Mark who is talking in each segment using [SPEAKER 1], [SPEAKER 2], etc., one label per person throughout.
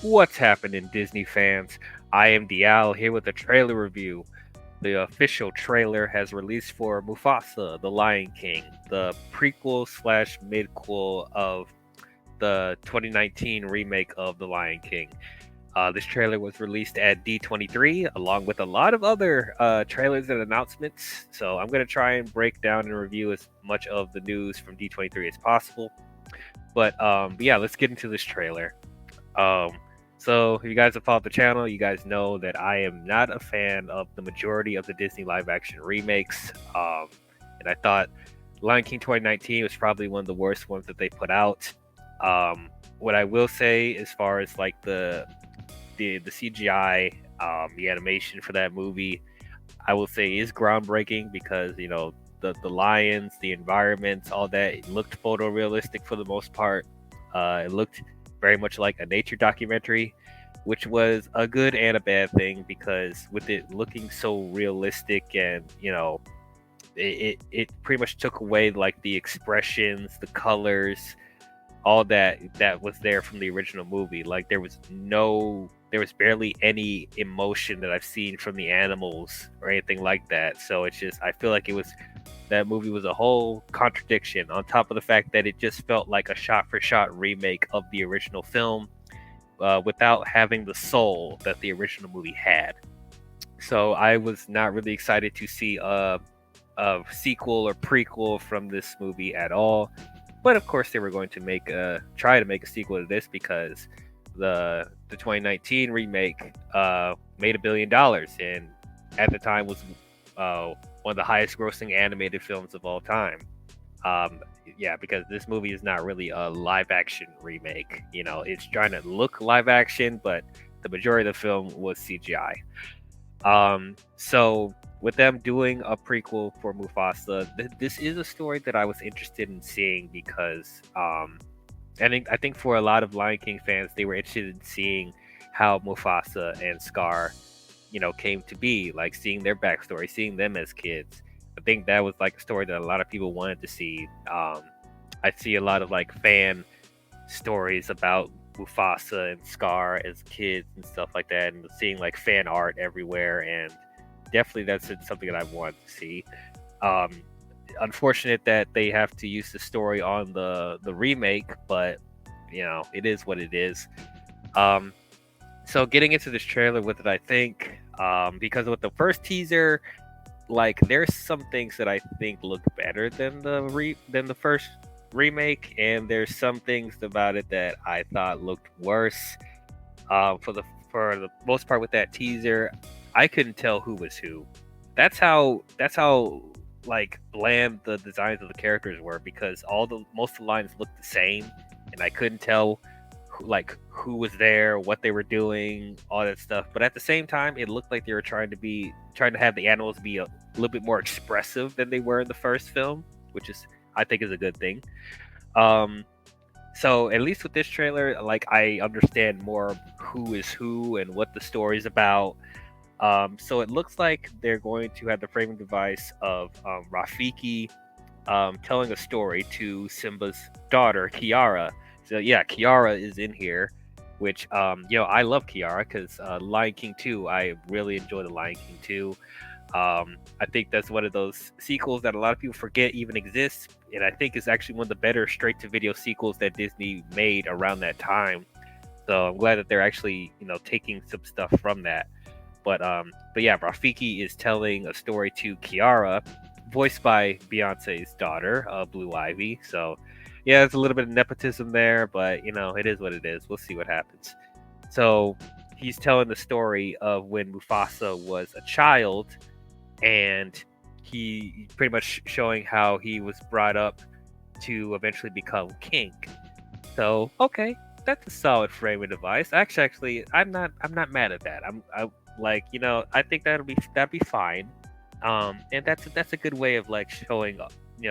[SPEAKER 1] What's happening, Disney fans? I am Dial here with a trailer review. The official trailer has released for Mufasa, The Lion King, the prequel slash midquel of the 2019 remake of The Lion King. This trailer was released at D23 along with a lot of other trailers and announcements. So I'm going to try and break down and review as much of the news from D23 as possible. But yeah, let's get into this trailer. Um, so if you guys have followed the channel, you guys know that I am not a fan of the majority of the Disney live action remakes. And I thought Lion King 2019 was probably one of the worst ones that they put out. What I will say, as far as like the CGI, the animation for that movie, I will say is groundbreaking because the lions, the environments, all that, it looked photorealistic for the most part. It looked very much like a nature documentary, which was a good and a bad thing because with it looking so realistic and it pretty much took away like the expressions, the colors, all that was there from the original movie. Like there was barely any emotion that I've seen from the animals or anything like that. So it's just, I feel like that movie was a whole contradiction on top of the fact that it just felt like a shot for shot remake of the original film, without having the soul that the original movie had. So I was not really excited to see a sequel or prequel from this movie at all. But of course, they were going to try to make a sequel to this because the 2019 remake made $1 billion, and at the time was one of the highest grossing animated films of all time. Yeah, because this movie is not really a live action remake. It's trying to look live action, but the majority of the film was CGI. So with them doing a prequel for Mufasa, this is a story that I was interested in seeing because I think for a lot of Lion King fans, they were interested in seeing how Mufasa and Scar, came to be, like seeing their backstory, seeing them as kids. I think that was like a story that a lot of people wanted to see. I see a lot of like fan stories about Mufasa and Scar as kids and stuff like that, and seeing like fan art everywhere, and definitely that's something that I want to see. Um, Unfortunate that they have to use the story on the remake, but it is what it is. Um, so getting into this trailer with it, I think because with the first teaser, like there's some things that I think look better than the first remake, and there's some things about it that I thought looked worse. For the most part with that teaser, I couldn't tell who was who. That's how like bland the designs of the characters were because most of the lines looked the same, and I couldn't tell who was there, what they were doing, all that stuff. But at the same time, it looked like they were trying to have the animals be a little bit more expressive than they were in the first film, which is I think is a good thing. Um, so at least with this trailer, like I understand more who is who and what the story's about. So it looks like they're going to have the framing device of Rafiki telling a story to Simba's daughter, Kiara. So yeah, Kiara is in here, which I love Kiara because Lion King 2, I really enjoy the Lion King 2. I think that's one of those sequels that a lot of people forget even exists, and I think is actually one of the better straight-to-video sequels that Disney made around that time. So I'm glad that they're actually taking some stuff from that. But yeah, Rafiki is telling a story to Kiara, voiced by Beyonce's daughter, Blue Ivy. So yeah, there's a little bit of nepotism there, but it is what it is. We'll see what happens. So he's telling the story of when Mufasa was a child, and he pretty much showing how he was brought up to eventually become king. So okay, that's a solid framing device. Actually, I'm not mad at that. I like I think that'd be fine. And that's a good way of like showing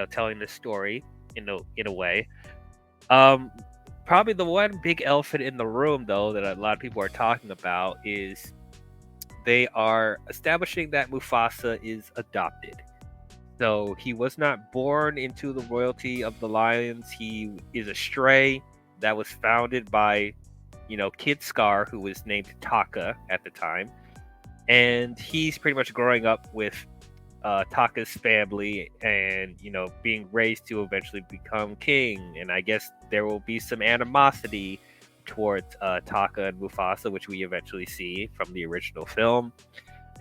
[SPEAKER 1] telling the story in a way. Um, Probably the one big elephant in the room though that a lot of people are talking about is they are establishing that Mufasa is adopted. So he was not born into the royalty of the lions. He is a stray that was founded by kid Scar, who was named Taka at the time, and he's pretty much growing up with Taka's family, and being raised to eventually become king. And I guess there will be some animosity towards Taka and Mufasa, which we eventually see from the original film,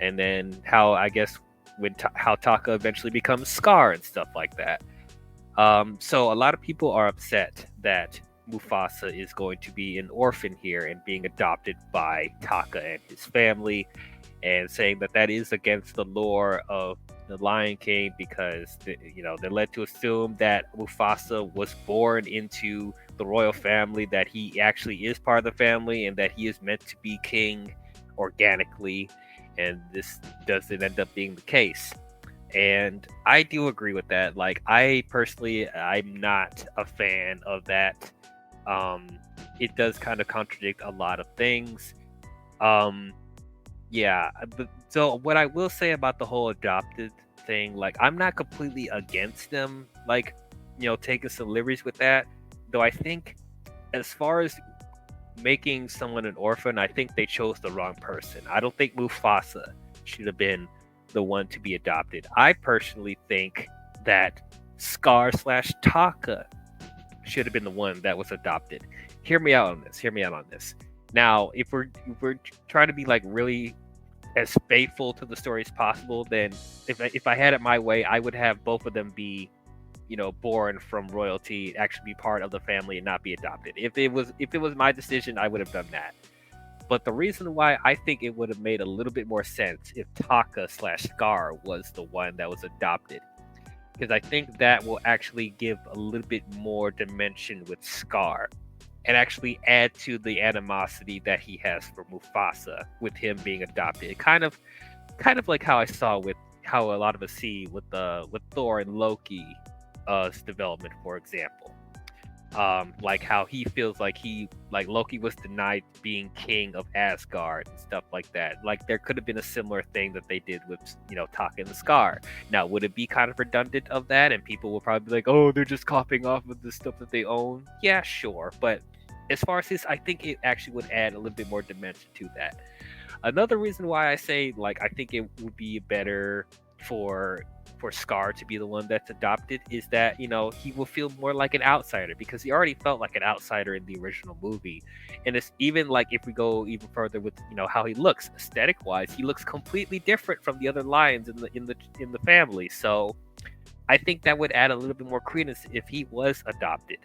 [SPEAKER 1] and then how I guess how Taka eventually becomes Scar and stuff like that. So a lot of people are upset that Mufasa is going to be an orphan here and being adopted by Taka and his family, and saying that that is against the lore of the Lion King, because they're led to assume that Mufasa was born into the royal family, that he actually is part of the family, and that he is meant to be king organically, and this doesn't end up being the case. And I do agree with that. Like, I personally, I'm not a fan of that. It does kind of contradict a lot of things. Um, yeah, but so what I will say about the whole adopted thing, like, I'm not completely against them, like, taking some liberties with that. Though I think, as far as making someone an orphan, I think they chose the wrong person. I don't think Mufasa should have been the one to be adopted. I personally think that Scar slash Taka should have been the one that was adopted. Hear me out on this. Hear me out on this. Now, if we're trying to be like really as faithful to the story as possible, then if I had it my way, I would have both of them be, born from royalty, actually be part of the family and not be adopted. If it was my decision, I would have done that. But the reason why I think it would have made a little bit more sense if Taka slash Scar was the one that was adopted, because I think that will actually give a little bit more dimension with Scar, and actually add to the animosity that he has for Mufasa with him being adopted. Kind of like how I saw with how a lot of us see with Thor and Loki's development, for example. Like how he feels like Loki was denied being king of Asgard and stuff like that. Like, there could have been a similar thing that they did with Taka and the Scar. Now, would it be kind of redundant of that, and people will probably be like, oh, they're just copying off of the stuff that they own? Yeah, sure, but as far as this, I think it actually would add a little bit more dimension to that. Another reason why I say, like, I think it would be better for Scar to be the one that's adopted is that he will feel more like an outsider, because he already felt like an outsider in the original movie. And it's even like, if we go even further with how he looks aesthetic wise, he looks completely different from the other lions in the family. So I think that would add a little bit more credence if he was adopted.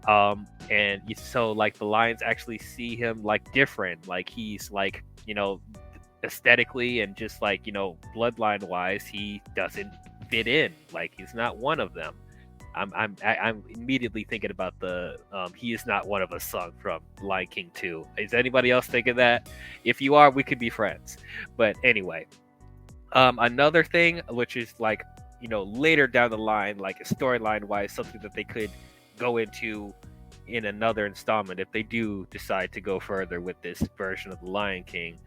[SPEAKER 1] So like the lions actually see him like different, like he's like aesthetically and just like bloodline wise, he doesn't fit in, like he's not one of them. I'm immediately thinking about the he is not one of us song from Lion King 2. Is anybody else thinking that? If you are, we could be friends. But anyway, another thing which is like later down the line, like storyline wise, something that they could go into in another installment if they do decide to go further with this version of the Lion King.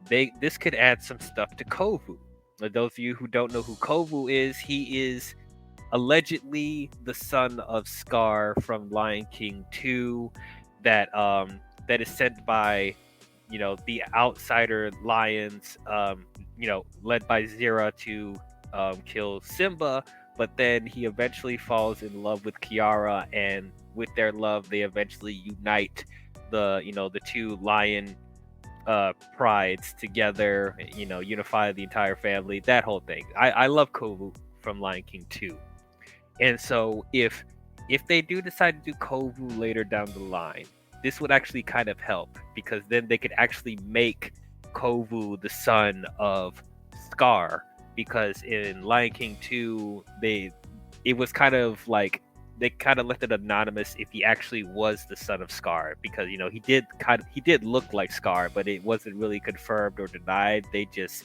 [SPEAKER 1] This could add some stuff to Kovu. For those of you who don't know who Kovu is, he is allegedly the son of Scar from Lion King 2, that is sent by the outsider lions, led by Zira to kill Simba. But then he eventually falls in love with Kiara, and with their love, they eventually unite the two lion prides together, unify the entire family, that whole thing. I love Kovu from Lion King 2. And so if they do decide to do Kovu later down the line, this would actually kind of help, because then they could actually make Kovu the son of Scar, because in Lion King 2 it was kind of like they kind of left it anonymous if he actually was the son of Scar, because he did look like Scar, but it wasn't really confirmed or denied. They just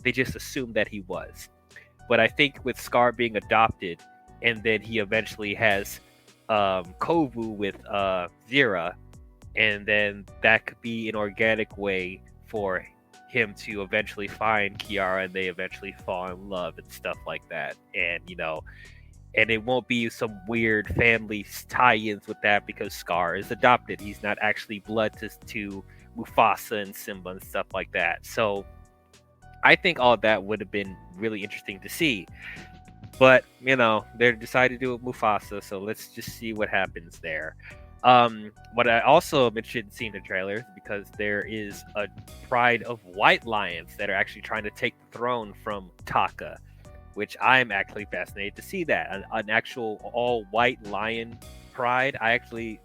[SPEAKER 1] assumed that he was. But I think with Scar being adopted, and then he eventually has Kovu with Zira, and then that could be an organic way for him to eventually find Kiara, and they eventually fall in love and stuff like that. And and it won't be some weird family tie-ins with that because Scar is adopted. He's not actually blood to Mufasa and Simba and stuff like that. So I think all that would have been really interesting to see. But they decided to do it with Mufasa, so let's just see what happens there. What I also am interested in seeing the trailers because there is a pride of white lions that are actually trying to take the throne from Taka, which I'm actually fascinated to see that an actual all white lion pride. I actually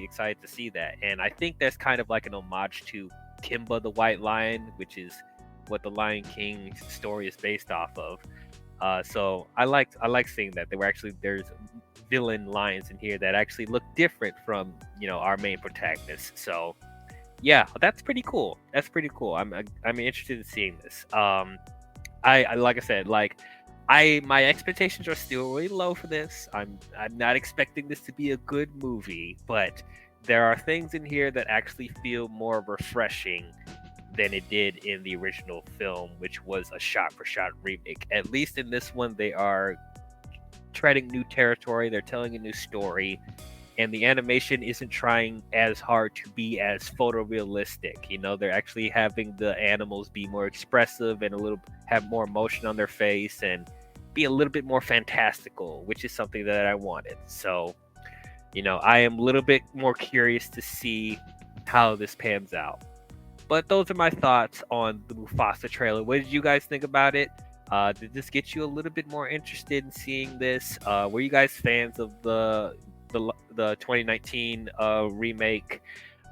[SPEAKER 1] excited to see that, and I think that's kind of like an homage to Kimba the White Lion, which is what the Lion King story is based off of. So I like seeing that there's villain lions in here that actually look different from our main protagonist. So yeah, that's pretty cool. That's pretty cool. I'm interested in seeing this. I like I said, my expectations are still really low for this. I'm not expecting this to be a good movie, but there are things in here that actually feel more refreshing than it did in the original film, which was a shot-for-shot remake. At least in this one, they are treading new territory. They're telling a new story, and the animation isn't trying as hard to be as photorealistic. They're actually having the animals be more expressive and have more emotion on their face and be a little bit more fantastical, which is something that I wanted. So, I am a little bit more curious to see how this pans out. But those are my thoughts on the Mufasa trailer. What did you guys think about it? Did this get you a little bit more interested in seeing this? Were you guys fans of the 2019 remake?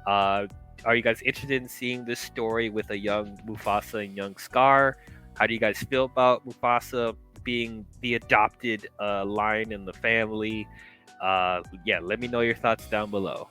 [SPEAKER 1] Are you guys interested in seeing this story with a young Mufasa and young Scar? How do you guys feel about Mufasa being the adopted lion in the family? Yeah, let me know your thoughts down below.